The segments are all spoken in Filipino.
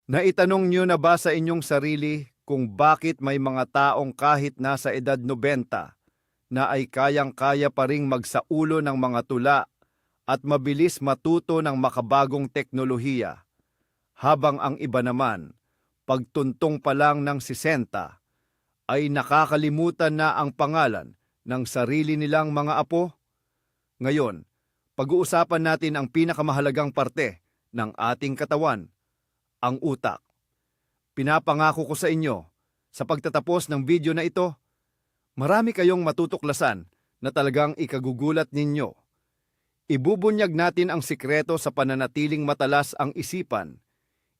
Naitanong niyo na ba sa inyong sarili kung bakit may mga taong kahit nasa edad 90 na ay kayang-kaya pa ring magsaulo ng mga tula at mabilis matuto ng makabagong teknolohiya, habang ang iba naman, pagtuntong pa lang ng 60, ay nakakalimutan na ang pangalan ng sarili nilang mga apo? Ngayon, pag-uusapan natin ang pinakamahalagang parte ng ating katawan, ang utak. Pinapangako ko sa inyo, sa pagtatapos ng video na ito, marami kayong matutuklasan na talagang ikagugulat ninyo. Ibubunyag natin ang sikreto sa pananatiling matalas ang isipan,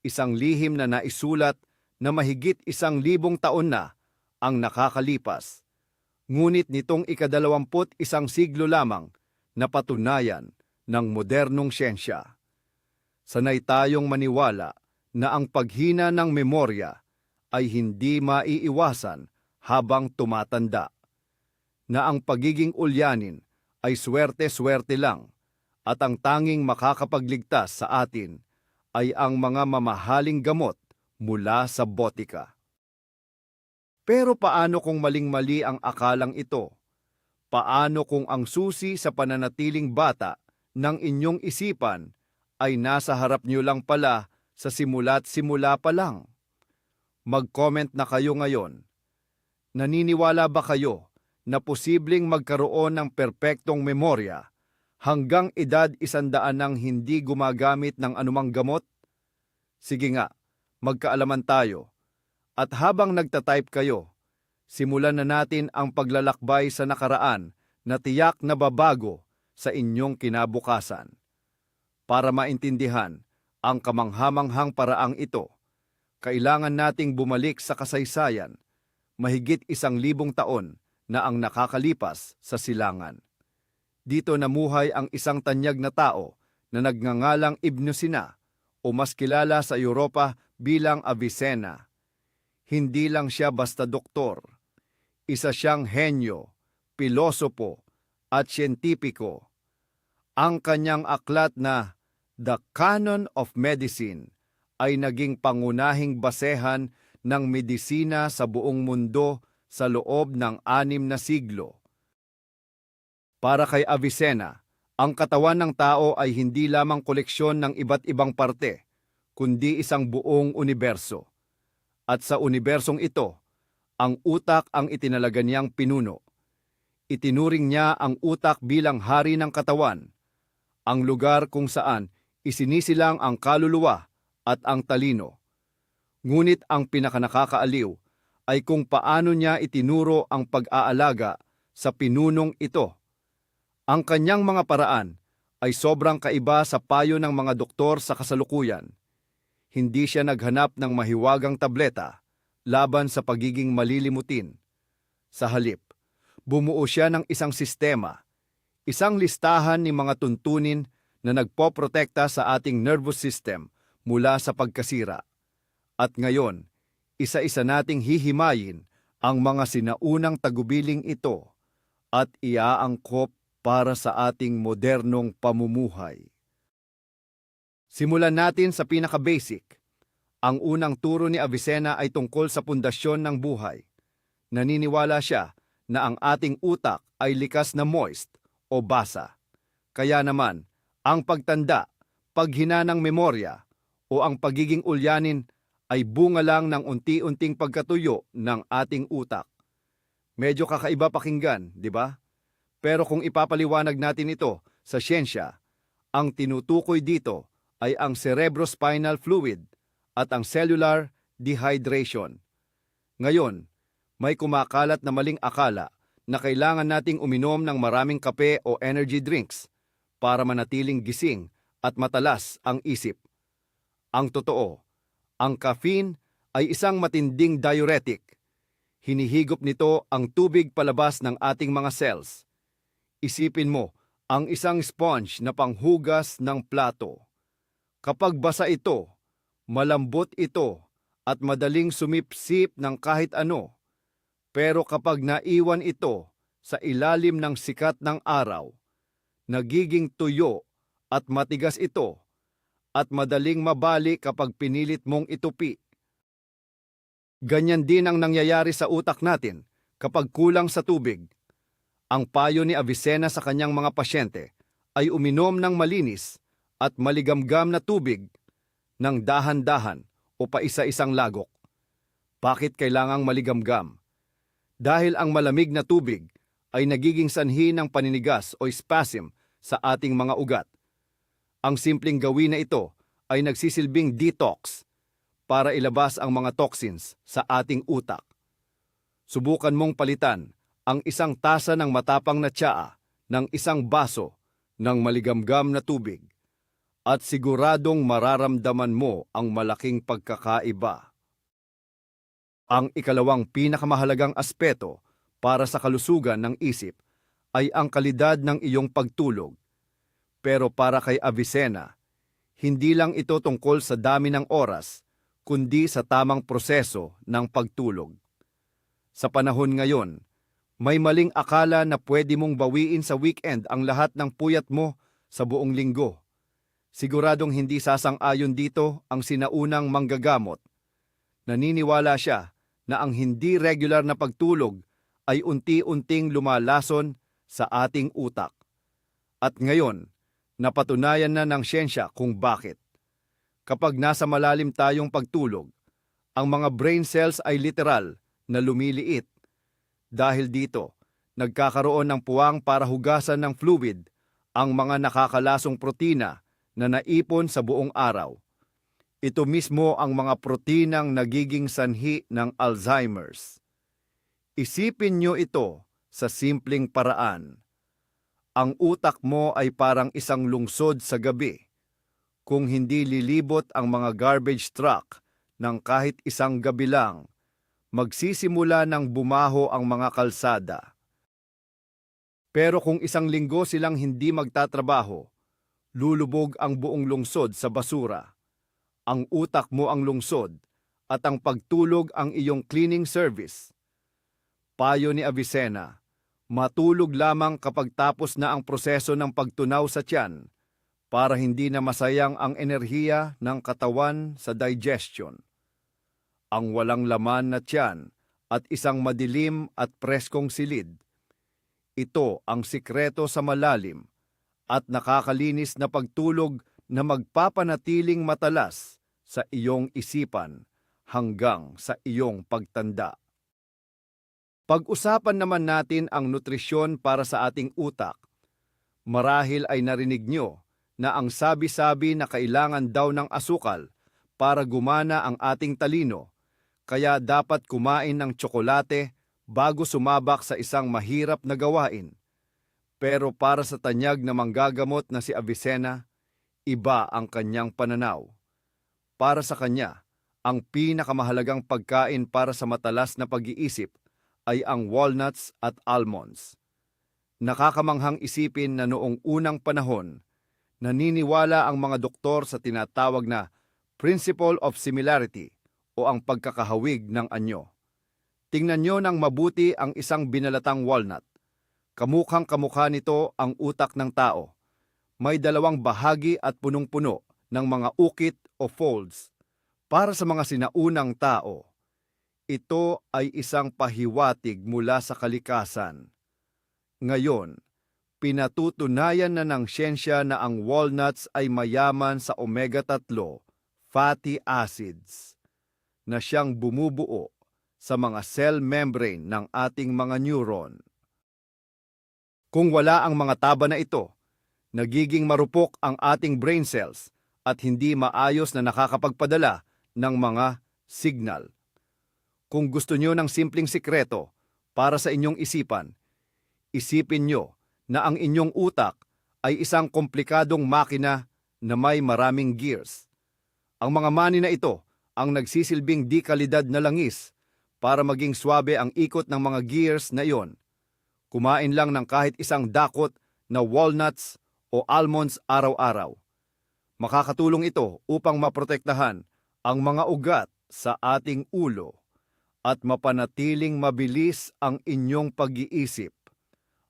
isang lihim na naisulat na mahigit 1,000 taon na ang nakakalipas. Ngunit nitong ika-21 siglo lamang napatunayan ng modernong siyensya. Sanay tayong maniwala na ang paghina ng memorya ay hindi maiiwasan habang tumatanda, na ang pagiging ulyanin ay swerte-swerte lang at ang tanging makakapagligtas sa atin ay ang mga mamahaling gamot mula sa botika. Pero paano kung maling-mali ang akalang ito? Paano kung ang susi sa pananatiling bata ng inyong isipan ay nasa harap niyo lang pala sa simula't simula pa lang? Mag-comment na kayo ngayon. Naniniwala ba kayo na posibleng magkaroon ng perpektong memorya hanggang edad 100 nang hindi gumagamit ng anumang gamot? Sige nga, magkaalaman tayo. At habang nagtatype kayo, simulan na natin ang paglalakbay sa nakaraan na tiyak na babago sa inyong kinabukasan. Para maintindihan ang kamanghamanghang paraang ito, kailangan nating bumalik sa kasaysayan, mahigit 1,000 taon na ang nakakalipas sa silangan. Dito namuhay ang isang tanyag na tao na nagngangalang Ibn Sina o mas kilala sa Europa bilang Avicenna. Hindi lang siya basta doktor. Isa siyang henyo, pilosopo at siyentipiko. Ang kanyang aklat na The Canon of Medicine ay naging pangunahing basehan ng medisina sa buong mundo sa loob ng 6 na siglo. Para kay Avicenna, ang katawan ng tao ay hindi lamang koleksyon ng iba't ibang parte, kundi isang buong universo. At sa unibersong ito, ang utak ang itinalaga niyang pinuno. Itinuring niya ang utak bilang hari ng katawan, ang lugar kung saan isinisilang ang kaluluwa at ang talino. Ngunit ang pinakanakakaaliw ay kung paano niya itinuro ang pag-aalaga sa pinunong ito. Ang kanyang mga paraan ay sobrang kaiba sa payo ng mga doktor sa kasalukuyan. Hindi siya naghanap ng mahiwagang tableta laban sa pagiging malilimutin. Sa halip, bumuo siya ng isang sistema, isang listahan ng mga tuntunin na nagpoprotekta sa ating nervous system mula sa pagkasira. At ngayon, isa-isa nating hihimayin ang mga sinaunang tagubiling ito at iaangkop para sa ating modernong pamumuhay. Simulan natin sa pinaka-basic. Ang unang turo ni Avicenna ay tungkol sa pundasyon ng buhay. Naniniwala siya na ang ating utak ay likas na moist o basa. Kaya naman, ang pagtanda, paghina ng memorya, o ang pagiging ulyanin ay bunga lang ng unti-unting pagkatuyo ng ating utak. Medyo kakaiba pakinggan, di ba? Pero kung ipapaliwanag natin ito sa siyensya, ang tinutukoy dito ay ang cerebrospinal fluid at ang cellular dehydration. Ngayon, may kumakalat na maling akala na kailangan nating uminom ng maraming kape o energy drinks para manatiling gising at matalas ang isip. Ang totoo, ang caffeine ay isang matinding diuretic. Hinihigop nito ang tubig palabas ng ating mga cells. Isipin mo ang isang sponge na panghugas ng plato. Kapag basa ito, malambot ito at madaling sumipsip ng kahit ano. Pero kapag naiwan ito sa ilalim ng sikat ng araw, nagiging tuyo at matigas ito at madaling mabali kapag pinilit mong itupi. Ganyan din ang nangyayari sa utak natin kapag kulang sa tubig. Ang payo ni Avicenna sa kanyang mga pasyente ay uminom ng malinis at maligamgam na tubig ng dahan-dahan o paisa-isang lagok. Bakit kailangang maligamgam? Dahil ang malamig na tubig ay nagiging sanhi ng paninigas o spasm sa ating mga ugat. Ang simpleng gawin na ito ay nagsisilbing detox para ilabas ang mga toxins sa ating utak. Subukan mong palitan ang isang tasa ng matapang na tsaa ng isang baso ng maligamgam na tubig at siguradong mararamdaman mo ang malaking pagkakaiba. Ang ikalawang pinakamahalagang aspeto para sa kalusugan ng isip ay ang kalidad ng iyong pagtulog. Pero para kay Avicenna, hindi lang ito tungkol sa dami ng oras, kundi sa tamang proseso ng pagtulog. Sa panahon ngayon, may maling akala na pwede mong bawiin sa weekend ang lahat ng puyat mo sa buong linggo. Siguradong hindi sasang-ayon dito ang sinaunang manggagamot. Naniniwala siya na ang hindi regular na pagtulog ay unti-unting lumalason sa ating utak. At ngayon, napatunayan na ng siyensya kung bakit. Kapag nasa malalim tayong pagtulog, ang mga brain cells ay literal na lumiliit. Dahil dito, nagkakaroon ng puwang para hugasan ng fluid ang mga nakakalasong protina na naipon sa buong araw. Ito mismo ang mga protinang nagiging sanhi ng Alzheimer's. Isipin nyo ito sa simpleng paraan. Ang utak mo ay parang isang lungsod sa gabi. Kung hindi lilibot ang mga garbage truck ng kahit isang gabi lang, magsisimula ng bumaho ang mga kalsada. Pero kung isang linggo silang hindi magtatrabaho, lulubog ang buong lungsod sa basura. Ang utak mo ang lungsod at ang pagtulog ang iyong cleaning service. Payo ni Avicenna, matulog lamang kapag tapos na ang proseso ng pagtunaw sa tiyan para hindi na masayang ang enerhiya ng katawan sa digestion. Ang walang laman na tiyan at isang madilim at preskong silid. Ito ang sikreto sa malalim at nakakalinis na pagtulog na magpapanatiling matalas sa iyong isipan hanggang sa iyong pagtanda. Pag-usapan naman natin ang nutrisyon para sa ating utak. Marahil ay narinig nyo na ang sabi-sabi na kailangan daw ng asukal para gumana ang ating talino, kaya dapat kumain ng tsokolate bago sumabak sa isang mahirap na gawain. Pero para sa tanyag na manggagamot na si Avicenna, iba ang kanyang pananaw. Para sa kanya, ang pinakamahalagang pagkain para sa matalas na pag-iisip ay ang walnuts at almonds. Nakakamanghang isipin na noong unang panahon, naniniwala ang mga doktor sa tinatawag na principle of similarity o ang pagkakahawig ng anyo. Tingnan nyo ng mabuti ang isang binalatang walnut. Kamukhang kamukha nito ang utak ng tao. May dalawang bahagi at punong-puno ng mga ukit o folds. Para sa mga sinaunang tao, ito ay isang pahiwatig mula sa kalikasan. Ngayon, pinatutunayan na ng siyensya na ang walnuts ay mayaman sa omega-3 fatty acids na siyang bumubuo sa mga cell membrane ng ating mga neuron. Kung wala ang mga taba na ito, nagiging marupok ang ating brain cells at hindi maayos na nakakapagpadala ng mga signal. Kung gusto nyo ng simpleng sikreto para sa inyong isipan, isipin nyo na ang inyong utak ay isang komplikadong makina na may maraming gears. Ang mga mani na ito ang nagsisilbing di kalidad na langis para maging swabe ang ikot ng mga gears na iyon. Kumain lang ng kahit isang dakot na walnuts o almonds araw-araw. Makakatulong ito upang maprotektahan ang mga ugat sa ating ulo at mapanatiling mabilis ang inyong pag-iisip,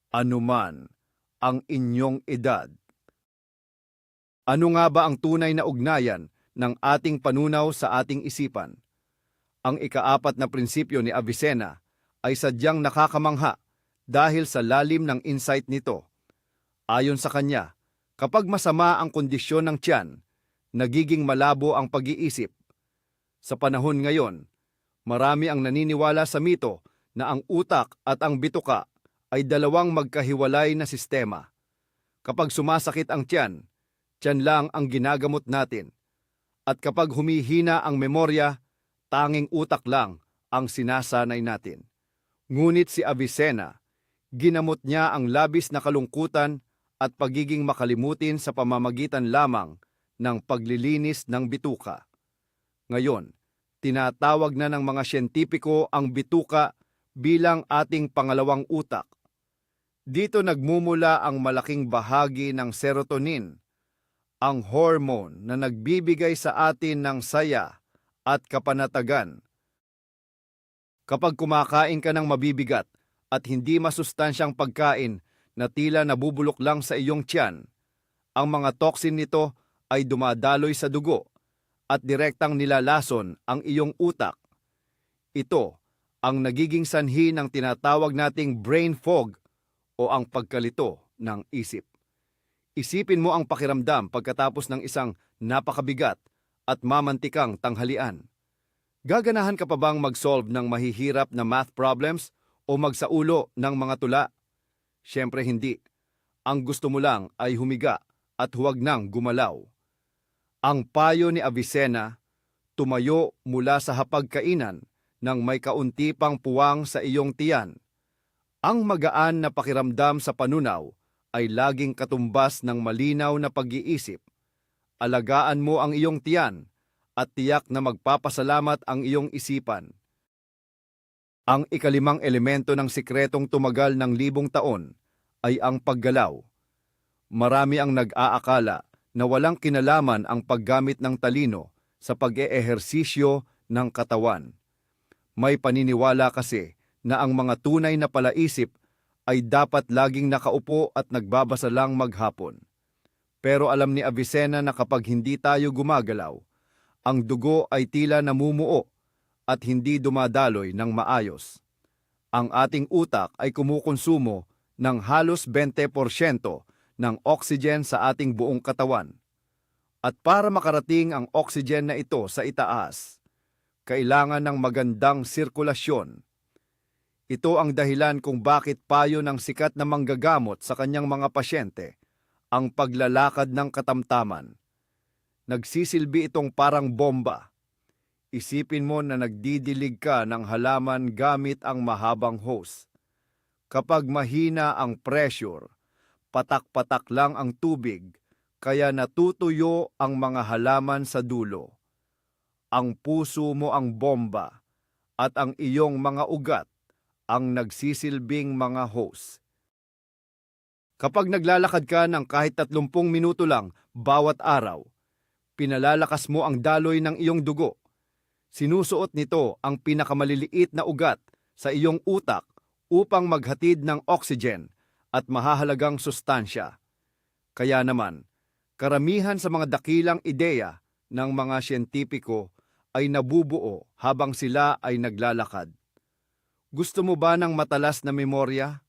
anuman ang inyong edad. Ano nga ba ang tunay na ugnayan ng ating panunaw sa ating isipan? Ang ikaapat na prinsipyo ni Avicenna ay sadyang nakakamangha dahil sa lalim ng insight nito. Ayon sa kanya, kapag masama ang kondisyon ng tiyan, nagiging malabo ang pag-iisip. Sa panahon ngayon, marami ang naniniwala sa mito na ang utak at ang bituka ay dalawang magkahiwalay na sistema. Kapag sumasakit ang tiyan, tiyan lang ang ginagamot natin. At kapag humihina ang memorya, tanging utak lang ang sinasanay natin. Ngunit si Avicenna, ginamot niya ang labis na kalungkutan at pagiging makalimutin sa pamamagitan lamang ng paglilinis ng bituka. Ngayon, tinatawag na ng mga siyentipiko ang bituka bilang ating pangalawang utak. Dito nagmumula ang malaking bahagi ng serotonin, ang hormone na nagbibigay sa atin ng saya at kapanatagan. Kapag kumakain ka ng mabibigat at hindi masustansyang pagkain na tila nabubulok lang sa iyong tiyan, ang mga toxin nito ay dumadaloy sa dugo at direktang nilalason ang iyong utak. Ito ang nagiging sanhi ng tinatawag nating brain fog o ang pagkalito ng isip. Isipin mo ang pakiramdam pagkatapos ng isang napakabigat at mamantikang tanghalian. Gaganahan ka pa bang mag-solve ng mahihirap na math problems o magsaulo ng mga tula? Siyempre hindi. Ang gusto mo lang ay humiga at huwag nang gumalaw. Ang payo ni Avicenna, tumayo mula sa hapagkainan nang may kaunti pang puwang sa iyong tiyan. Ang magaan na pakiramdam sa panunaw ay laging katumbas ng malinaw na pag-iisip. Alagaan mo ang iyong tiyan at tiyak na magpapasalamat ang iyong isipan. Ang ikalimang elemento ng sikretong tumagal ng 1,000 taon ay ang paggalaw. Marami ang nag-aakala na walang kinalaman ang paggamit ng talino sa pag-eehersisyo ng katawan. May paniniwala kasi na ang mga tunay na palaisip ay dapat laging nakaupo at nagbabasa lang maghapon. Pero alam ni Avicenna na kapag hindi tayo gumagalaw, ang dugo ay tila namumuo at hindi dumadaloy ng maayos. Ang ating utak ay kumukonsumo ng halos 20% ng oxygen sa ating buong katawan. At para makarating ang oxygen na ito sa itaas, kailangan ng magandang sirkulasyon. Ito ang dahilan kung bakit payo ng sikat na manggagamot sa kanyang mga pasyente ang paglalakad ng katamtaman. Nagsisilbi itong parang bomba. Isipin mo na nagdidilig ka ng halaman gamit ang mahabang hose. Kapag mahina ang pressure, patak-patak lang ang tubig, kaya natutuyo ang mga halaman sa dulo. Ang puso mo ang bomba at ang iyong mga ugat ang nagsisilbing mga hose. Kapag naglalakad ka ng kahit 30 minuto lang bawat araw, pinalalakas mo ang daloy ng iyong dugo. Sinusuot nito ang pinakamaliliit na ugat sa iyong utak upang maghatid ng oxygen at mahahalagang sustansya. Kaya naman, karamihan sa mga dakilang ideya ng mga siyentipiko ay nabubuo habang sila ay naglalakad. Gusto mo ba ng matalas na memorya?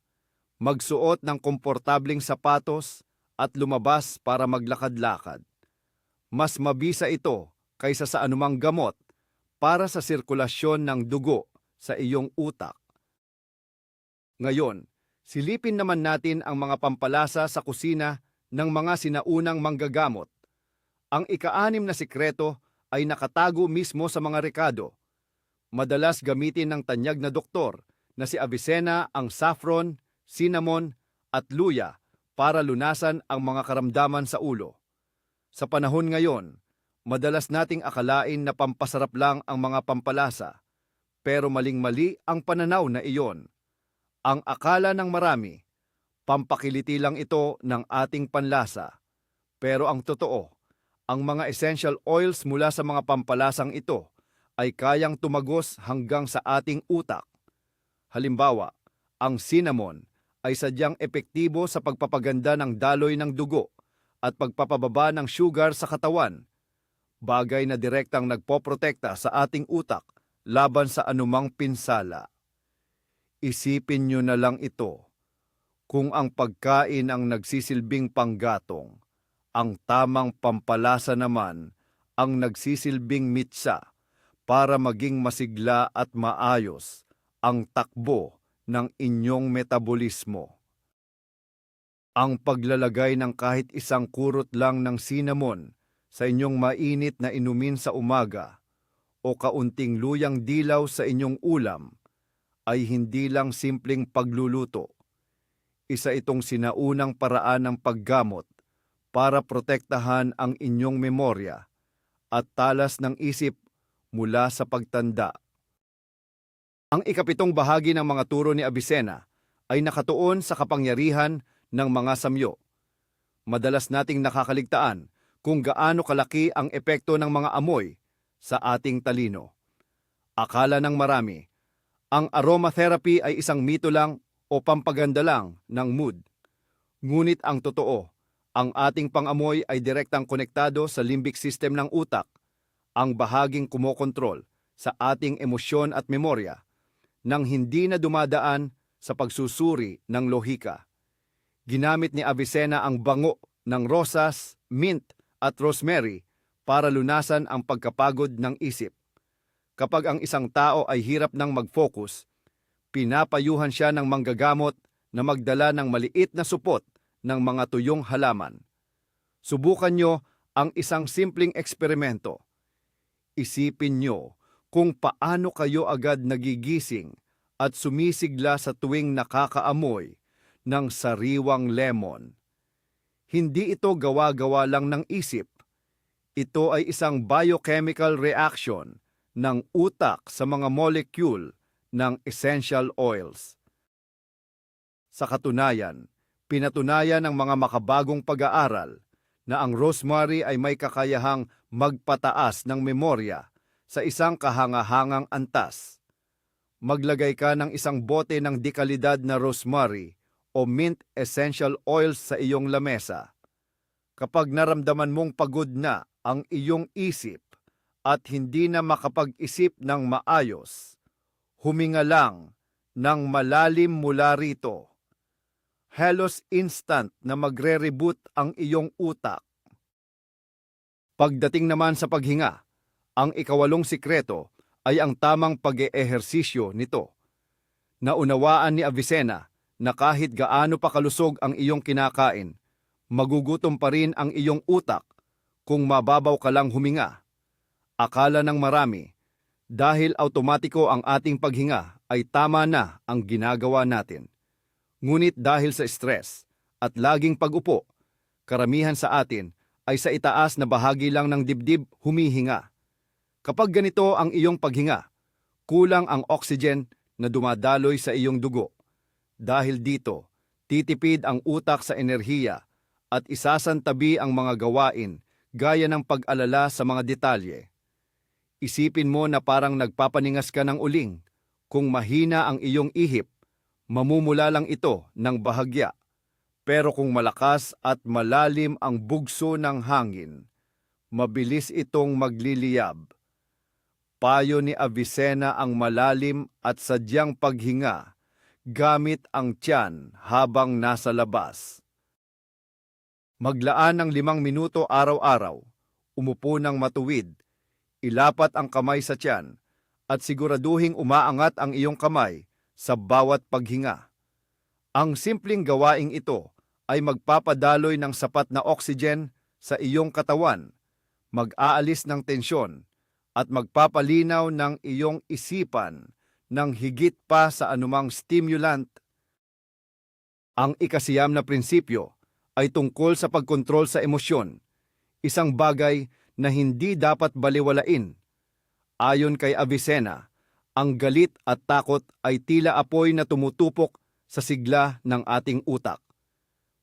Magsuot ng komportabling sapatos at lumabas para maglakad-lakad. Mas mabisa ito kaysa sa anumang gamot para sa sirkulasyon ng dugo sa iyong utak. Ngayon, silipin naman natin ang mga pampalasa sa kusina ng mga sinaunang manggagamot. Ang ika-6 na sikreto ay nakatago mismo sa mga rekado. Madalas gamitin ng tanyag na doktor na si Avicenna ang saffron, cinnamon at luya para lunasan ang mga karamdaman sa ulo. Sa panahon ngayon, madalas nating akalain na pampasarap lang ang mga pampalasa, pero maling-mali ang pananaw na iyon. Ang akala ng marami, pampakiliti lang ito ng ating panlasa. Pero ang totoo, ang mga essential oils mula sa mga pampalasang ito ay kayang tumagos hanggang sa ating utak. Halimbawa, ang cinnamon ay sadyang epektibo sa pagpapaganda ng daloy ng dugo at pagpapababa ng sugar sa katawan, bagay na direktang nagpoprotekta sa ating utak laban sa anumang pinsala. Isipin nyo na lang ito, kung ang pagkain ang nagsisilbing panggatong, ang tamang pampalasa naman ang nagsisilbing mitsa para maging masigla at maayos ang takbo ng inyong metabolismo. Ang paglalagay ng kahit isang kurot lang ng cinnamon sa inyong mainit na inumin sa umaga o kaunting luyang dilaw sa inyong ulam ay hindi lang simpleng pagluluto. Isa itong sinaunang paraan ng paggamot para protektahan ang inyong memorya at talas ng isip mula sa pagtanda. Ang ikapitong bahagi ng mga turo ni Avicenna ay nakatuon sa kapangyarihan ng mga samyo. Madalas nating nakakaligtaan kung gaano kalaki ang epekto ng mga amoy sa ating talino. Akala ng marami, ang aromatherapy ay isang mito lang o pampaganda lang ng mood. Ngunit ang totoo, ang ating pangamoy ay direktang konektado sa limbic system ng utak, ang bahaging kumokontrol sa ating emosyon at memorya, nang hindi na dumadaan sa pagsusuri ng lohika. Ginamit ni Avicenna ang bango ng rosas, mint at rosemary para lunasan ang pagkapagod ng isip. Kapag ang isang tao ay hirap ng mag-focus, pinapayuhan siya ng manggagamot na magdala ng maliit na supot ng mga tuyong halaman. Subukan nyo ang isang simpleng eksperimento. Isipin nyo kung paano kayo agad nagigising at sumisigla sa tuwing nakakaamoy ng sariwang lemon. Hindi ito gawa-gawa lang ng isip. Ito ay isang biochemical reaction ng utak sa mga molecule ng essential oils. Sa katunayan, pinatunayan ng mga makabagong pag-aaral na ang rosemary ay may kakayahang magpataas ng memorya sa isang kahangahangang antas. Maglagay ka ng isang bote ng dekalidad na rosemary o mint essential oils sa iyong lamesa. Kapag naramdaman mong pagod na ang iyong isip at hindi na makapag-isip ng maayos, huminga lang ng malalim mula rito. Halos instant na magre-reboot ang iyong utak. Pagdating naman sa paghinga, ang ikawalong sikreto ay ang tamang pag-eehersisyo nito. Naunawaan ni Avicenna na kahit gaano pa kalusog ang iyong kinakain, magugutom pa rin ang iyong utak kung mababaw ka lang huminga. Akala ng marami, dahil automatiko ang ating paghinga ay tama na ang ginagawa natin. Ngunit dahil sa stress at laging pag-upo, karamihan sa atin ay sa itaas na bahagi lang ng dibdib humihinga. Kapag ganito ang iyong paghinga, kulang ang oxygen na dumadaloy sa iyong dugo. Dahil dito, titipid ang utak sa enerhiya at isasantabi ang mga gawain gaya ng pag-alala sa mga detalye. Isipin mo na parang nagpapaningas ka ng uling. Kung mahina ang iyong ihip, mamumula lang ito ng bahagya. Pero kung malakas at malalim ang bugso ng hangin, mabilis itong magliliyab. Payo ni Avicenna ang malalim at sadyang paghinga gamit ang tiyan habang nasa labas. Maglaan ng 5 minuto araw-araw, umupo ng matuwid, ilapat ang kamay sa tiyan at siguraduhing umaangat ang iyong kamay sa bawat paghinga. Ang simpleng gawaing ito ay magpapadaloy ng sapat na oxygen sa iyong katawan, mag-aalis ng tensyon, at magpapalinaw ng iyong isipan ng higit pa sa anumang stimulant. Ang ikasiyam na prinsipyo ay tungkol sa pagkontrol sa emosyon, isang bagay na hindi dapat baliwalain. Ayon kay Avicenna, ang galit at takot ay tila apoy na tumutupok sa sigla ng ating utak.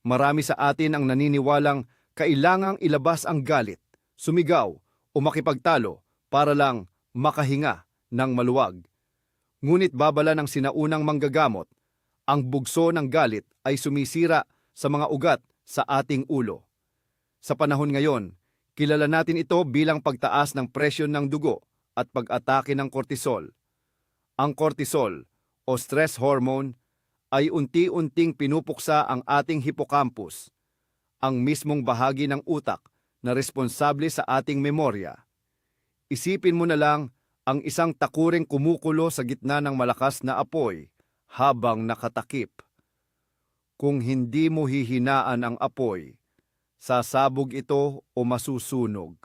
Marami sa atin ang naniniwalang kailangang ilabas ang galit, sumigaw o makipagtalo para lang makahinga ng maluwag. Ngunit babala ng sinaunang manggagamot, ang bugso ng galit ay sumisira sa mga ugat sa ating ulo. Sa panahon ngayon, kilala natin ito bilang pagtaas ng presyon ng dugo at pag-atake ng cortisol. Ang cortisol o stress hormone ay unti-unting pinupuksa ang ating hippocampus, ang mismong bahagi ng utak na responsable sa ating memorya. Isipin mo na lang ang isang takuring kumukulo sa gitna ng malakas na apoy habang nakatakip. Kung hindi mo hihinaan ang apoy, sasabog ito o masusunog.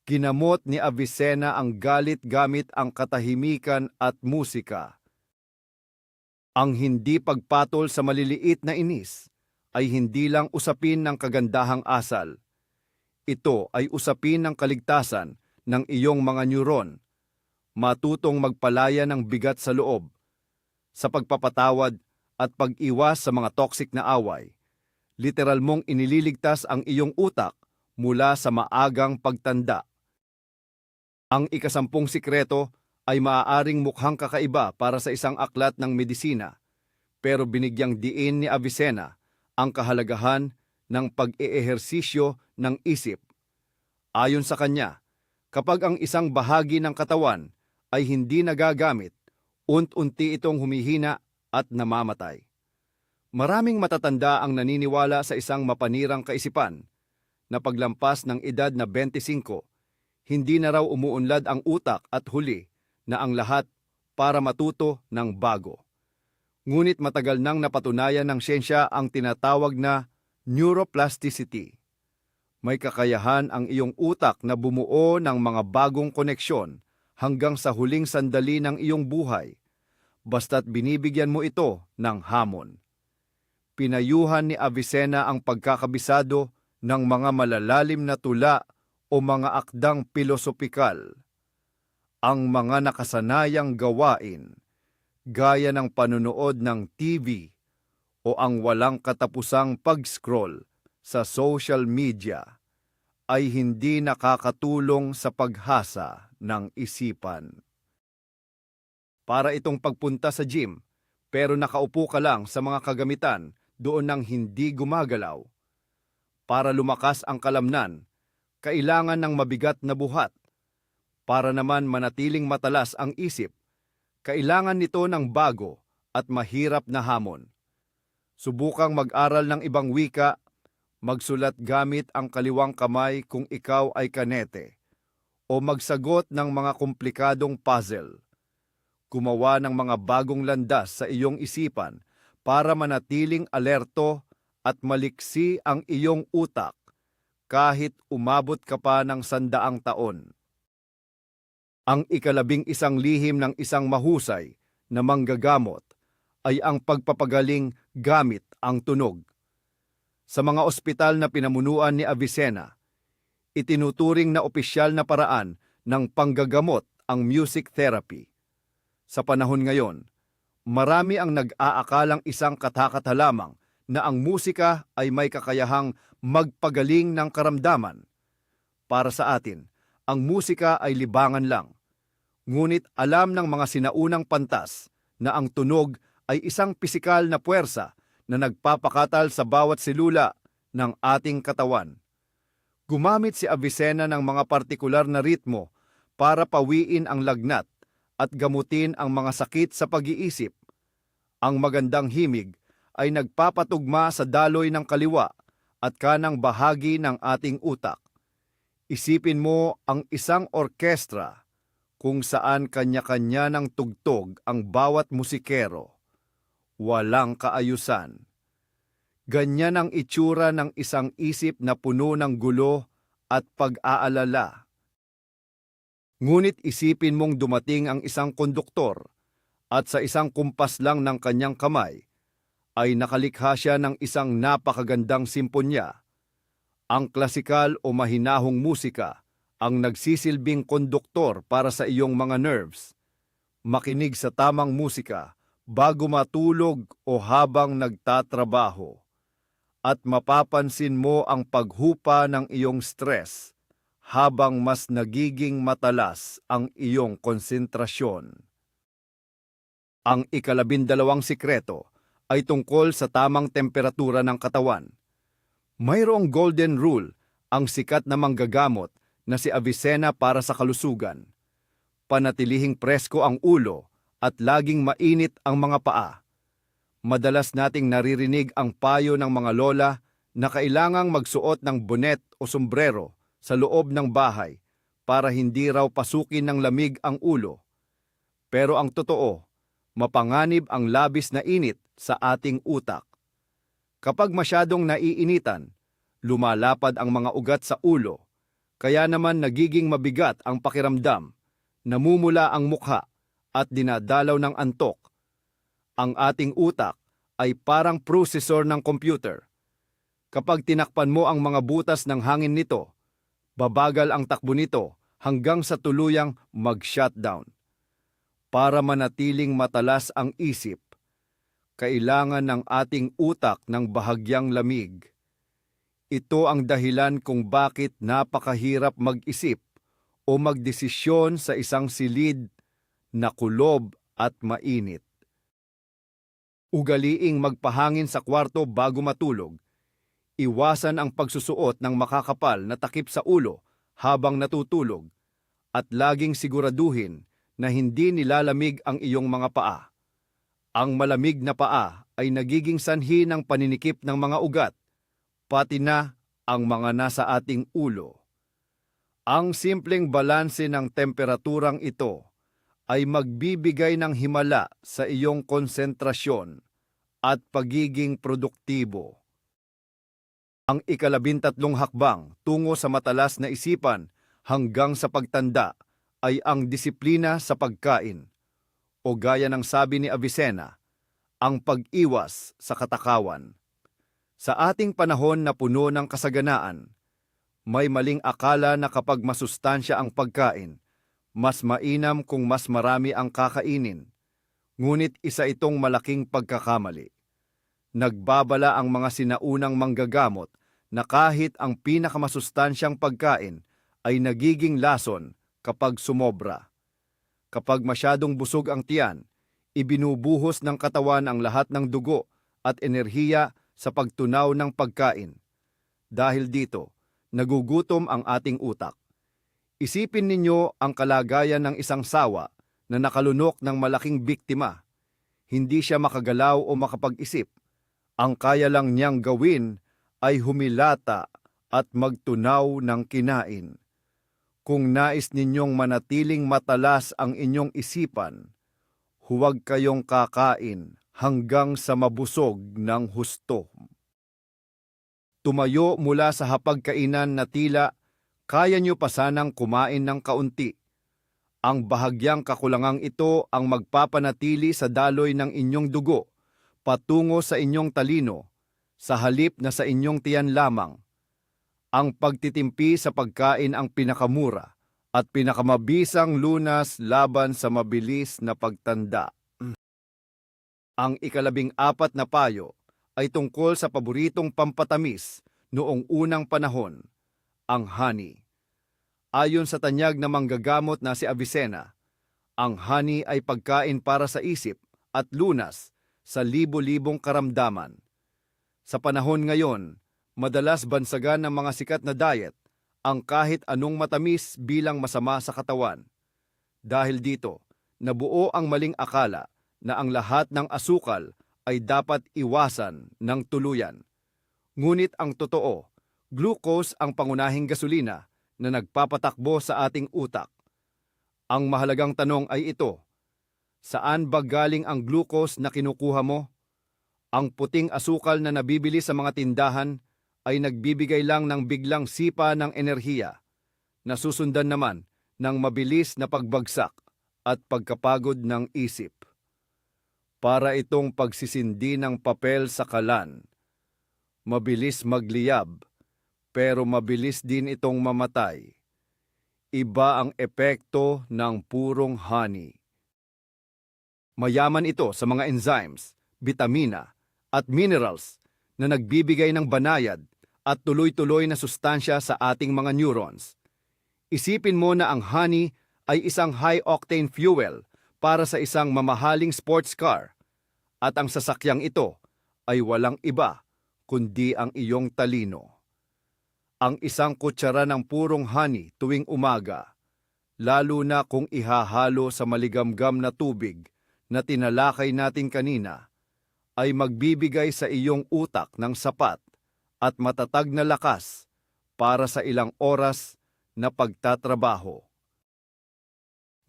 Ginamot ni Avicenna ang galit gamit ang katahimikan at musika. Ang hindi pagpatol sa maliliit na inis ay hindi lang usapin ng kagandahang asal. Ito ay usapin ng kaligtasan ng iyong mga neuron, matutong magpalaya ng bigat sa loob, sa pagpapatawad at pag-iwas sa mga toxic na away. Literal mong inililigtas ang iyong utak mula sa maagang pagtanda. Ang ika-10 sikreto ay maaaring mukhang kakaiba para sa isang aklat ng medisina, pero binigyang diin ni Avicenna ang kahalagahan ng pag-eehersisyo ng isip. Ayon sa kanya, kapag ang isang bahagi ng katawan ay hindi nagagamit, unti-unti itong humihina at namamatay. Maraming matatanda ang naniniwala sa isang mapanirang kaisipan na paglampas ng edad na 25, hindi na raw umuunlad ang utak at huli na ang lahat para matuto ng bago. Ngunit matagal nang napatunayan ng siyensya ang tinatawag na neuroplasticity. May kakayahan ang iyong utak na bumuo ng mga bagong koneksyon hanggang sa huling sandali ng iyong buhay, basta't binibigyan mo ito ng hamon. Pinayuhan ni Avicenna ang pagkakabisado ng mga malalalim na tula o mga akdang pilosopikal. Ang mga nakasanayang gawain, gaya ng panunood ng TV o ang walang katapusang pag-scroll sa social media, ay hindi nakakatulong sa paghasa ng isipan. Para itong pagpunta sa gym, pero nakaupo ka lang sa mga kagamitan doon nang hindi gumagalaw. Para lumakas ang kalamnan, kailangan ng mabigat na buhat. Para naman manatiling matalas ang isip, kailangan nito ng bago at mahirap na hamon. Subukang mag-aral ng ibang wika, magsulat gamit ang kaliwang kamay kung ikaw ay kanete, o magsagot ng mga komplikadong puzzle. Gumawa ng mga bagong landas sa iyong isipan para manatiling alerto at maliksi ang iyong utak kahit umabot ka pa ng 100 taon. Ang ika-11 lihim ng isang mahusay na manggagamot ay ang pagpapagaling gamit ang tunog. Sa mga ospital na pinamunuan ni Avicenna, itinuturing na opisyal na paraan ng panggagamot ang music therapy. Sa panahon ngayon, marami ang nag-aakalang isang katakata lamang na ang musika ay may kakayahang magpagaling ng karamdaman. Para sa atin, ang musika ay libangan lang. Ngunit alam ng mga sinaunang pantas na ang tunog ay isang pisikal na puwersa na nagpapakatal sa bawat selula ng ating katawan. Gumamit si Avicenna ng mga partikular na ritmo para pawiin ang lagnat at gamutin ang mga sakit sa pag-iisip. Ang magandang himig ay nagpapatugma sa daloy ng kaliwa at kanang bahagi ng ating utak. Isipin mo ang isang orkestra kung saan kanya-kanya ng tugtog ang bawat musikero. Walang kaayusan. Ganyan ang itsura ng isang isip na puno ng gulo at pag-aalala. Ngunit isipin mong dumating ang isang konduktor at sa isang kumpas lang ng kanyang kamay ay nakalikha siya ng isang napakagandang simponya. Ang klasikal o mahinahong musika ang nagsisilbing konduktor para sa iyong mga nerves. Makinig sa tamang musika bago matulog o habang nagtatrabaho. At mapapansin mo ang paghupa ng iyong stress habang mas nagiging matalas ang iyong konsentrasyon. Ang ika-12 sikreto ay tungkol sa tamang temperatura ng katawan. Mayroong golden rule ang sikat na manggagamot na si Avicenna para sa kalusugan. Panatilihing presko ang ulo at laging mainit ang mga paa. Madalas nating naririnig ang payo ng mga lola na kailangang magsuot ng bonet o sombrero sa loob ng bahay para hindi raw pasukin ng lamig ang ulo. Pero ang totoo, mapanganib ang labis na init sa ating utak. Kapag masyadong naiinitan, lumalapad ang mga ugat sa ulo, kaya naman nagiging mabigat ang pakiramdam, namumula ang mukha at dinadalaw ng antok. Ang ating utak ay parang processor ng computer. Kapag tinakpan mo ang mga butas ng hangin nito, babagal ang takbo nito hanggang sa tuluyang mag-shutdown. Para manatiling matalas ang isip, kailangan ng ating utak ng bahagyang lamig. Ito ang dahilan kung bakit napakahirap mag-isip o magdesisyon sa isang silid na kulob at mainit. Ugaliing magpahangin sa kwarto bago matulog. Iwasan ang pagsusuot ng makakapal na takip sa ulo habang natutulog at laging siguraduhin na hindi nilalamig ang iyong mga paa. Ang malamig na paa ay nagiging sanhi ng paninikip ng mga ugat, pati na ang mga nasa ating ulo. Ang simpleng balanse ng temperaturang ito ay magbibigay ng himala sa iyong konsentrasyon at pagiging produktibo. Ang 13 hakbang tungo sa matalas na isipan hanggang sa pagtanda ay ang disiplina sa pagkain, o gaya ng sabi ni Avicenna, ang pag-iwas sa katakawan. Sa ating panahon na puno ng kasaganaan, may maling akala na kapag masustansya ang pagkain, mas mainam kung mas marami ang kakainin. Ngunit isa itong malaking pagkakamali. Nagbabala ang mga sinaunang manggagamot na kahit ang pinakamasustansyang pagkain ay nagiging lason kapag sumobra. Kapag masyadong busog ang tiyan, ibinubuhos ng katawan ang lahat ng dugo at enerhiya sa pagtunaw ng pagkain. Dahil dito, nagugutom ang ating utak. Isipin ninyo ang kalagayan ng isang sawa na nakalunok ng malaking biktima. Hindi siya makagalaw o makapag-isip. Ang kaya lang niyang gawin ay humilata at magtunaw ng kinain. Kung nais ninyong manatiling matalas ang inyong isipan, huwag kayong kakain hanggang sa mabusog ng husto. Tumayo mula sa hapagkainan na tila kaya nyo pa sanang kumain ng kaunti. Ang bahagyang kakulangang ito ang magpapanatili sa daloy ng inyong dugo patungo sa inyong talino, sa halip na sa inyong tiyan lamang. Ang pagtitimpi sa pagkain ang pinakamura at pinakamabisang lunas laban sa mabilis na pagtanda. Ang 14 na payo ay tungkol sa paboritong pampatamis noong unang panahon, ang honey. Ayon sa tanyag na manggagamot na si Avicenna, ang honey ay pagkain para sa isip at lunas sa libo-libong karamdaman. Sa panahon ngayon, madalas bansagan ng mga sikat na diet ang kahit anong matamis bilang masama sa katawan. Dahil dito, nabuo ang maling akala na ang lahat ng asukal ay dapat iwasan ng tuluyan. Ngunit ang totoo, glucose ang pangunahing gasolina na nagpapatakbo sa ating utak. Ang mahalagang tanong ay ito, saan ba galing ang glucose na kinukuha mo? Ang puting asukal na nabibili sa mga tindahan ay nagbibigay lang ng biglang sipa ng enerhiya, nasusundan naman ng mabilis na pagbagsak at pagkapagod ng isip. Para itong pagsisindi ng papel sa kalan. Mabilis magliyab, pero mabilis din itong mamatay. Iba ang epekto ng purong honey. Mayaman ito sa mga enzymes, bitamina, at minerals na nagbibigay ng banayad at tuloy-tuloy na sustansya sa ating mga neurons. Isipin mo na ang honey ay isang high-octane fuel para sa isang mamahaling sports car at ang sasakyang ito ay walang iba kundi ang iyong talino. Ang isang kutsara ng purong honey tuwing umaga, lalo na kung ihahalo sa maligamgam na tubig na tinalakay natin kanina, ay magbibigay sa iyong utak ng sapat at matatag na lakas para sa ilang oras na pagtatrabaho.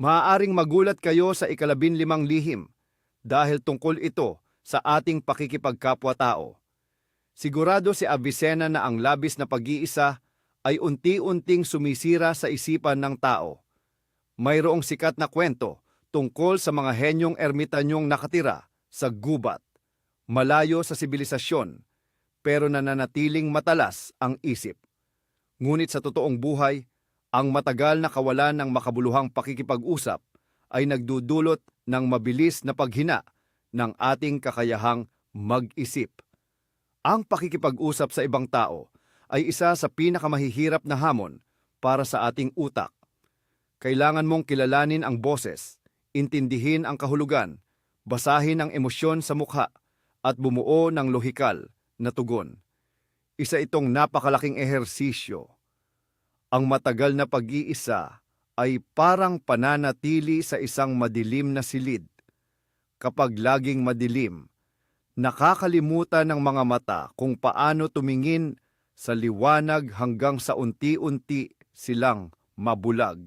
Maaaring magulat kayo sa 15 lihim dahil tungkol ito sa ating pakikipagkapwa-tao. Sigurado si Avicenna na ang labis na pag-iisa ay unti-unting sumisira sa isipan ng tao. Mayroong sikat na kwento tungkol sa mga henyong ermitanyong nakatira sa gubat, malayo sa sibilisasyon, pero nananatiling matalas ang isip. Ngunit sa totoong buhay, ang matagal na kawalan ng makabuluhang pakikipag-usap ay nagdudulot ng mabilis na paghina ng ating kakayahang mag-isip. Ang pakikipag-usap sa ibang tao ay isa sa pinakamahihirap na hamon para sa ating utak. Kailangan mong kilalanin ang boses, intindihin ang kahulugan, basahin ang emosyon sa mukha, at bumuo ng lohikal na tugon. Isa itong napakalaking ehersisyo. Ang matagal na pag-iisa ay parang pananatili sa isang madilim na silid. Kapag laging madilim, nakakalimutan ng mga mata kung paano tumingin sa liwanag hanggang sa unti-unti silang mabulag.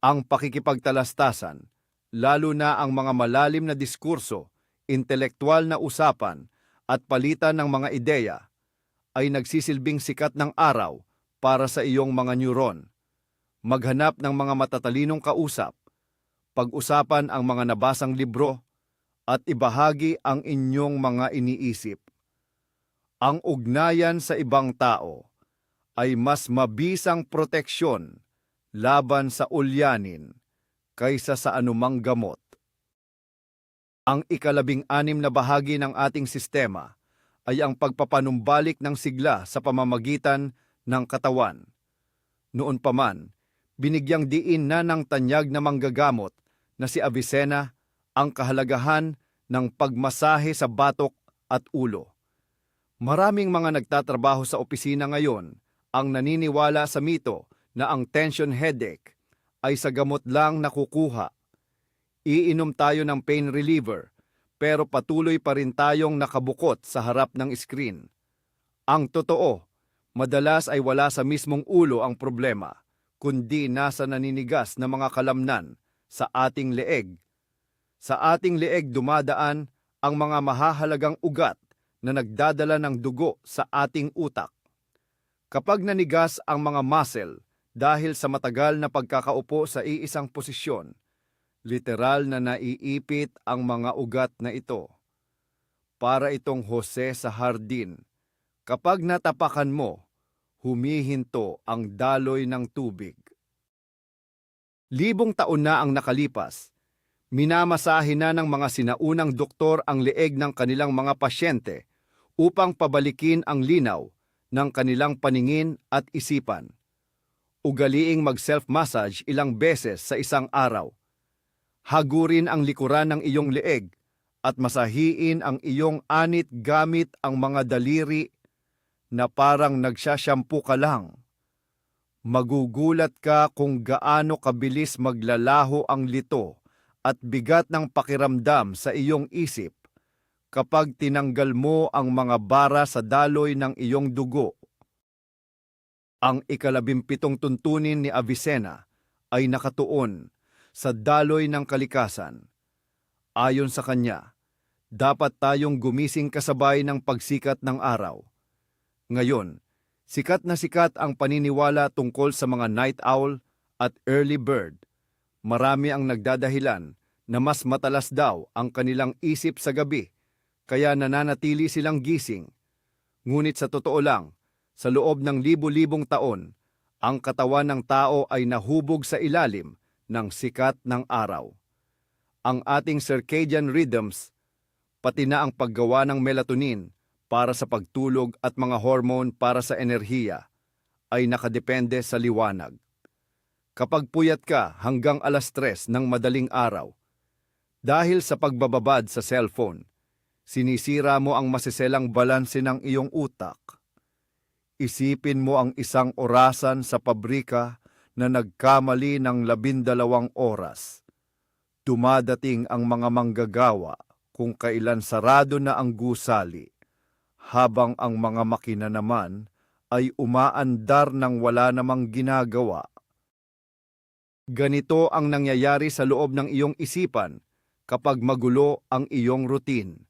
Ang pakikipagtalastasan, lalo na ang mga malalim na diskurso, intelektual na usapan at palitan ng mga ideya, ay nagsisilbing sikat ng araw para sa iyong mga neuron. Maghanap ng mga matatalinong kausap, pag-usapan ang mga nabasang libro, at ibahagi ang inyong mga iniisip. Ang ugnayan sa ibang tao ay mas mabisang proteksyon laban sa ulyanin kaysa sa anumang gamot. Ang 16 na bahagi ng ating sistema ay ang pagpapanumbalik ng sigla sa pamamagitan ng katawan. Noon pa man, binigyang diin na ng tanyag na manggagamot na si Avicenna ang kahalagahan ng pagmasahe sa batok at ulo. Maraming mga nagtatrabaho sa opisina ngayon ang naniniwala sa mito na ang tension headache ay sa gamot lang nakukuha. Iinom tayo ng pain reliever, pero patuloy pa rin tayong nakabukot sa harap ng screen. Ang totoo, madalas ay wala sa mismong ulo ang problema, kundi nasa naninigas na mga kalamnan sa ating leeg. Sa ating leeg dumadaan ang mga mahahalagang ugat na nagdadala ng dugo sa ating utak. Kapag nanigas ang mga muscle dahil sa matagal na pagkakaupo sa iisang posisyon, literal na naiipit ang mga ugat na ito. Para itong Jose sa hardin. Kapag natapakan mo, humihinto ang daloy ng tubig. Libong taon na ang nakalipas. Minamasahe na ng mga sinaunang doktor ang leeg ng kanilang mga pasyente upang pabalikin ang linaw ng kanilang paningin at isipan. Ugaliing mag-self-massage ilang beses sa isang araw. Hagurin ang likuran ng iyong leeg at masahiin ang iyong anit gamit ang mga daliri na parang nagsashampoo ka lang. Magugulat ka kung gaano kabilis maglalaho ang lito at bigat ng pakiramdam sa iyong isip kapag tinanggal mo ang mga bara sa daloy ng iyong dugo. Ang 17 tuntunin ni Avicenna ay nakatuon sa daloy ng kalikasan. Ayon sa kanya, dapat tayong gumising kasabay ng pagsikat ng araw. Ngayon, sikat na sikat ang paniniwala tungkol sa mga night owl at early bird. Marami ang nagdadahilan na mas matalas daw ang kanilang isip sa gabi, kaya nananatili silang gising. Ngunit sa totoo lang, sa loob ng libu-libong taon, ang katawan ng tao ay nahubog sa ilalim ng sikat ng araw. Ang ating circadian rhythms, pati na ang paggawa ng melatonin para sa pagtulog at mga hormone para sa enerhiya, ay nakadepende sa liwanag. Kapag puyat ka hanggang 3:00 ng madaling araw, dahil sa pagbababad sa cellphone, Sinisira mo ang masiselang balanse ng iyong utak. Isipin mo ang isang orasan sa pabrika na nagkamali ng 12 oras. Dumadating ang mga manggagawa kung kailan sarado na ang gusali, habang ang mga makina naman ay umaandar ng wala namang ginagawa. Ganito ang nangyayari sa loob ng iyong isipan kapag magulo ang iyong routine.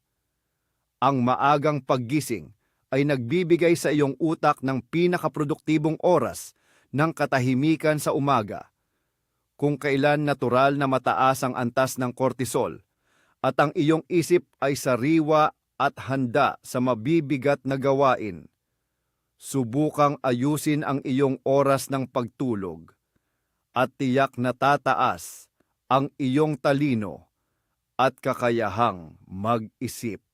Ang maagang paggising ay nagbibigay sa iyong utak ng pinakaproduktibong oras ng katahimikan sa umaga, kung kailan natural na mataas ang antas ng cortisol at ang iyong isip ay sariwa at handa sa mabibigat na gawain. Subukang ayusin ang iyong oras ng pagtulog at tiyak na tataas ang iyong talino at kakayahang mag-isip.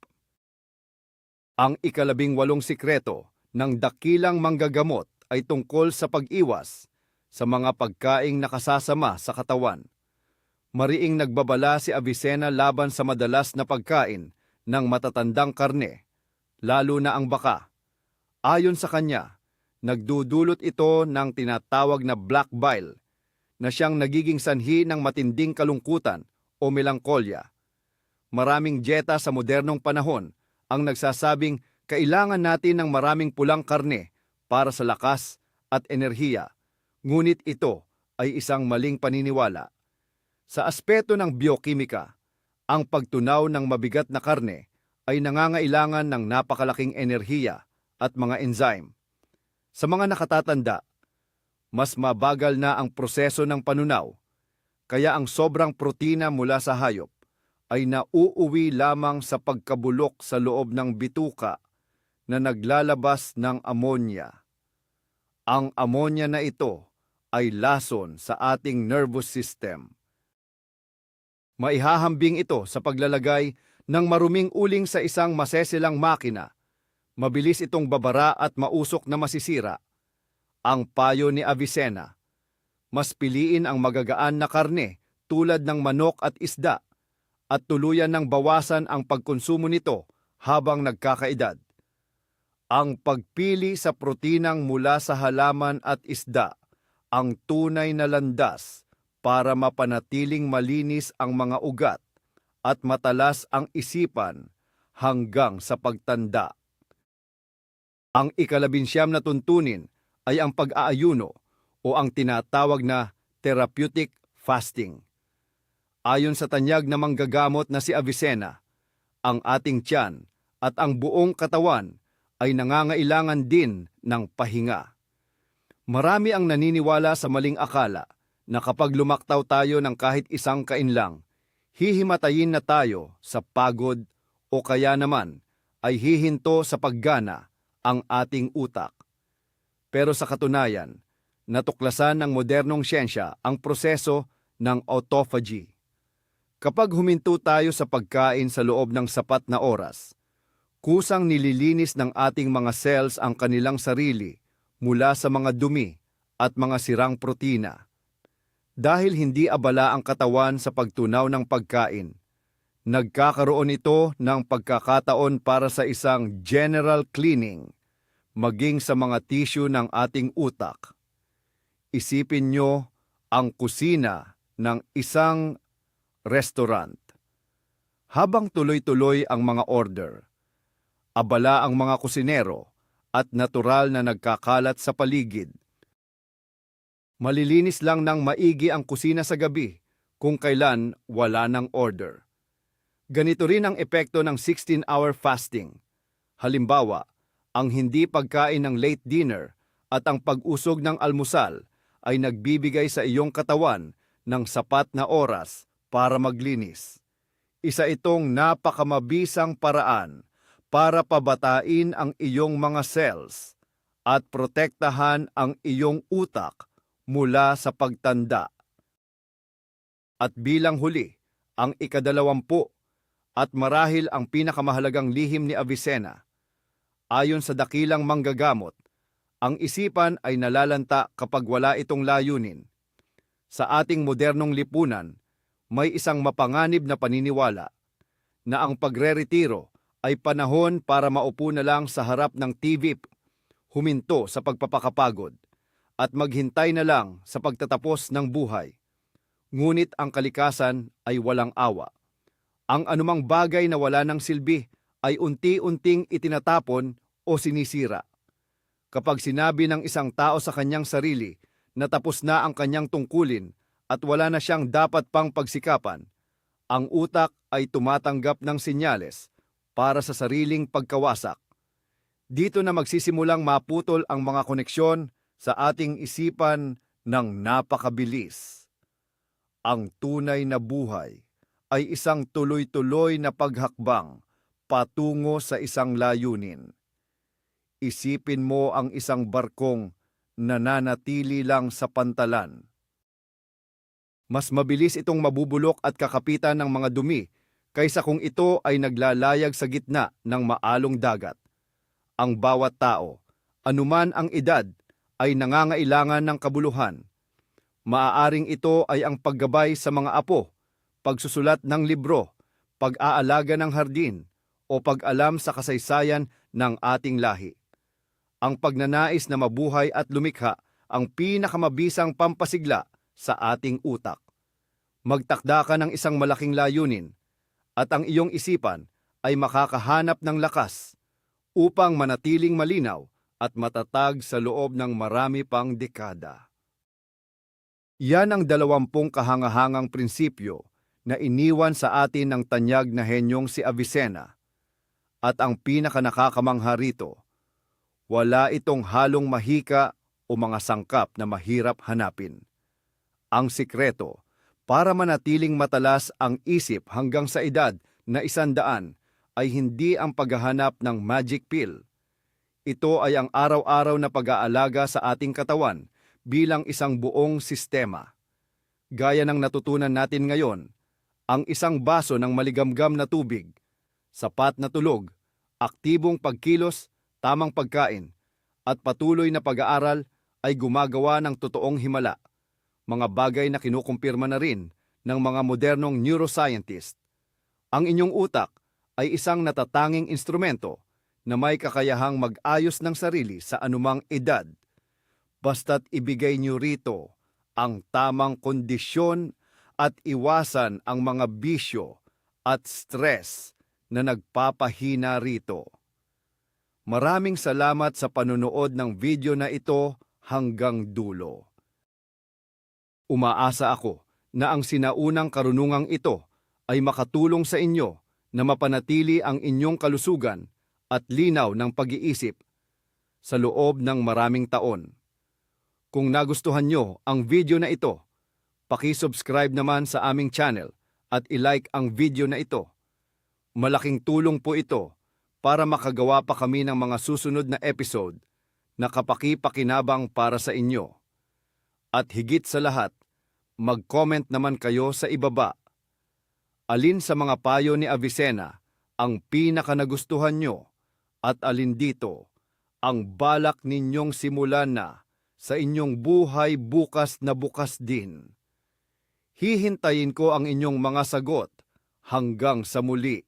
Ang 18 sikreto ng dakilang manggagamot ay tungkol sa pag-iwas sa mga pagkaing nakasasama sa katawan. Mariing nagbabala si Avicenna laban sa madalas na pagkain ng matatandang karne, lalo na ang baka. Ayon sa kanya, nagdudulot ito ng tinatawag na black bile, na siyang nagiging sanhi ng matinding kalungkutan o melangkolya. Maraming dieta sa modernong panahon ang nagsasabing kailangan natin ng maraming pulang karne para sa lakas at enerhiya, ngunit ito ay isang maling paniniwala. Sa aspeto ng biokimika, ang pagtunaw ng mabigat na karne ay nangangailangan ng napakalaking enerhiya at mga enzyme. Sa mga nakatatanda, mas mabagal na ang proseso ng panunaw, kaya ang sobrang protina mula sa hayop ay nauuwi lamang sa pagkabulok sa loob ng bituka na naglalabas ng ammonia. Ang ammonia na ito ay lason sa ating nervous system. Maihahambing ito sa paglalagay ng maruming uling sa isang masesilang makina. Mabilis itong babara at mausok na masisira. Ang payo ni Avicenna, mas piliin ang magagaan na karne tulad ng manok at isda, at tuluyan ng bawasan ang pagkonsumo nito habang nagkakaedad. Ang pagpili sa protinang mula sa halaman at isda ang tunay na landas para mapanatiling malinis ang mga ugat at matalas ang isipan hanggang sa pagtanda. Ang 19 na tuntunin ay ang pag-aayuno o ang tinatawag na therapeutic fasting. Ayon sa tanyag na manggagamot na si Avicenna, ang ating tiyan at ang buong katawan ay nangangailangan din ng pahinga. Marami ang naniniwala sa maling akala na kapag lumaktaw tayo ng kahit isang kain lang, hihimatayin na tayo sa pagod o kaya naman ay hihinto sa paggana ang ating utak. Pero sa katunayan, natuklasan ng modernong siyensya ang proseso ng autophagy. Kapag huminto tayo sa pagkain sa loob ng sapat na oras, kusang nililinis ng ating mga cells ang kanilang sarili mula sa mga dumi at mga sirang protina. Dahil hindi abala ang katawan sa pagtunaw ng pagkain, nagkakaroon ito ng pagkakataon para sa isang general cleaning, maging sa mga tissue ng ating utak. Isipin nyo ang kusina ng isang restaurant. Habang tuloy-tuloy ang mga order, abala ang mga kusinero at natural na nagkakalat sa paligid. Malilinis lang ng maigi ang kusina sa gabi kung kailan wala ng order. Ganito rin ang epekto ng 16-hour fasting. Halimbawa, ang hindi pagkain ng late dinner at ang pag-usog ng almusal ay nagbibigay sa iyong katawan ng sapat na oras para maglinis. Isa itong napakamabisang paraan para pabatain ang iyong mga cells at protektahan ang iyong utak mula sa pagtanda. At bilang huli, ang 20 at marahil ang pinakamahalagang lihim ni Avicenna. Ayon sa dakilang manggagamot, ang isipan ay nalalanta kapag wala itong layunin. Sa ating modernong lipunan, may isang mapanganib na paniniwala na ang pagre-retiro ay panahon para maupo na lang sa harap ng TV, huminto sa pagpapakapagod, at maghintay na lang sa pagtatapos ng buhay. Ngunit ang kalikasan ay walang awa. Ang anumang bagay na wala ng silbi ay unti-unting itinatapon o sinisira. Kapag sinabi ng isang tao sa kanyang sarili na tapos na ang kanyang tungkulin at wala na siyang dapat pang pagsikapan, ang utak ay tumatanggap ng senyales para sa sariling pagkawasak. Dito na magsisimulang maputol ang mga koneksyon sa ating isipan ng napakabilis. Ang tunay na buhay ay isang tuloy-tuloy na paghakbang patungo sa isang layunin. Isipin mo ang isang barkong nananatili lang sa pantalan. Mas mabilis itong mabubulok at kakapitan ng mga dumi kaysa kung ito ay naglalayag sa gitna ng maalong dagat. Ang bawat tao, anuman ang edad, ay nangangailangan ng kabuluhan. Maaaring ito ay ang paggabay sa mga apo, pagsusulat ng libro, pag-aalaga ng hardin, o pag-alam sa kasaysayan ng ating lahi. Ang pagnanais na mabuhay at lumikha ang pinakamabisang pampasigla sa ating utak. Magtakda ka ng isang malaking layunin at ang iyong isipan ay makakahanap ng lakas upang manatiling malinaw at matatag sa loob ng marami pang dekada. Yan ang 20 kahangahangang prinsipyo na iniwan sa atin ng tanyag na henyong si Avicenna. At ang pinakanakakamangha rito, wala itong halong mahika o mga sangkap na mahirap hanapin. Ang sikreto, para manatiling matalas ang isip hanggang sa edad na 100, ay hindi ang paghahanap ng magic pill. Ito ay ang araw-araw na pag-aalaga sa ating katawan bilang isang buong sistema. Gaya ng natutunan natin ngayon, ang isang baso ng maligamgam na tubig, sapat na tulog, aktibong pagkilos, tamang pagkain, at patuloy na pag-aaral ay gumagawa ng totoong himala. Mga bagay na kinukumpirma na rin ng mga modernong neuroscientist. Ang inyong utak ay isang natatanging instrumento na may kakayahang mag-ayos ng sarili sa anumang edad. Basta't ibigay niyo rito ang tamang kondisyon at iwasan ang mga bisyo at stress na nagpapahina rito. Maraming salamat sa panunood ng video na ito hanggang dulo. Umaasa ako na ang sinaunang karunungang ito ay makatulong sa inyo na mapanatili ang inyong kalusugan at linaw ng pag-iisip sa loob ng maraming taon. Kung nagustuhan nyo ang video na ito, paki-subscribe naman sa aming channel at i-like ang video na ito. Malaking tulong po ito para makagawa pa kami ng mga susunod na episode na kapaki-pakinabang para sa inyo. At higit sa lahat, mag-comment naman kayo sa ibaba. Alin sa mga payo ni Avicenna ang pinakanagustuhan nyo at alin dito ang balak ninyong simulan na sa inyong buhay bukas na bukas din. Hihintayin ko ang inyong mga sagot hanggang sa muli.